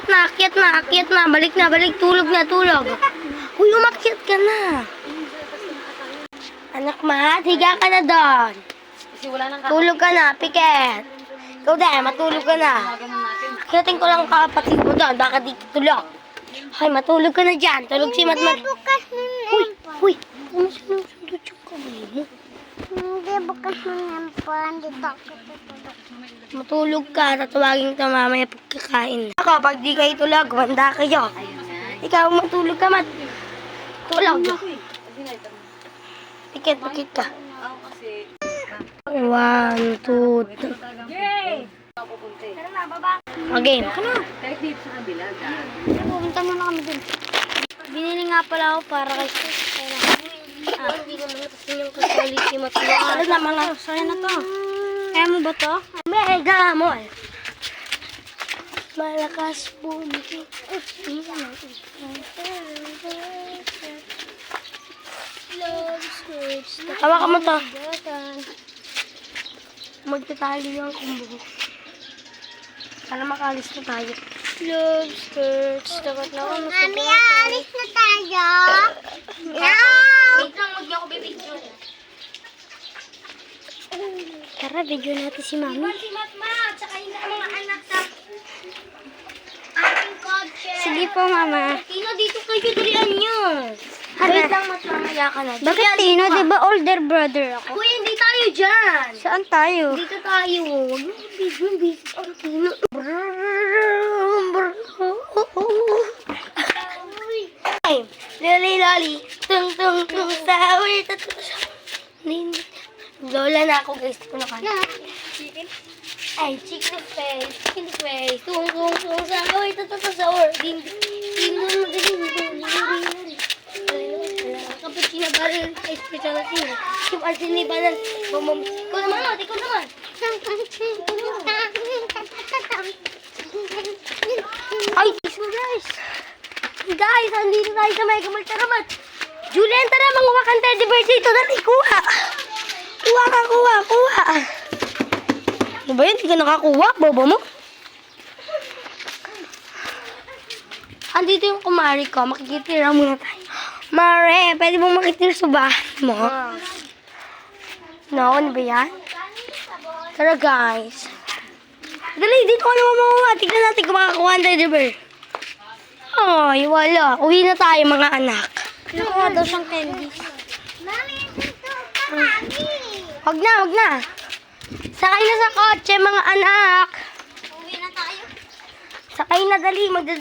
akyat na. Balik, tulog na, tulog. Uy, umakyat ka na. Anak mat, higa ka na doon. Tulog ka na, piket. Ikaw din, matulog ka na. Akyatin ko lang kapatid mo doon, baka di tulog. Ay, matulog ka na dyan. Tulog si Matmat. Uy, ano sinusunod yung kamay mo? Hindi, bukas mo naman po. Dito ako tutulog. Matulog ka, tatawagin ka mamaya pagkakain. Ako, pag di kayo tulog, wanda kayo. Ikaw, matulog ka, Mat. Tulog. Pikit ka. 1, 2, 3. Okay, ano? Pumunta muna kami dun. Binili nga pala ako para kay Sis. Hindi ko naman kasi yung quality material. Ano na mga sa'yo na to? Kaya mo ba to? Mega mall. Malakas bumiki. Hawakan mo to. Magtatali yung kumbo. Para makalis na tayo. Love skirts. Dapat na ako Mami, alis na tayo. No! Wait lang, huwag niyo ako bibigyan. Tara, video natin si Mami. Si Matmat, tsaka yung mga anak sa ating kotse. Sige po, Mama. Tino, dito kayo, dalian nyo. Wait lang, mamaya ka na. Bakit Tino? Di ba older brother ako? Kuya, hindi tayo dyan. Saan tayo? Dito tayo. Huwag mo bigyan, busy ang Tino. Ay, lali. Tung, sawi, Lola na ako, guys. Ko na ka. Ay, chicken face. Tung, sawi, sawi. Kapag sinabarin sa specialty, yung arsinibanan, ikaw naman. Ay, guys. Guys, andito tayo sa Mega Mall. Tara, Mat. Julian, tara, manguha kang teddy bear dito. Dali, kuha. Kuha. Ano ba yun? Hindi ka nakakuha, bobo mo. Andito yung kumari ko. Makikitira muna tayo. Mare, pwede mong makitira sa bahay mo? No, ano ba yan? Tara, guys. Dali, dito ka naman makuha. Tignan natin kung makakuha ang teddy bear. Ay, wala. Uwi na tayo, mga anak. Nakuha daw siyang candies. Mami, dito ka, Mami. Wag na. Sakay na sa kotse, mga anak. Uwi na tayo. Sakay na, dali.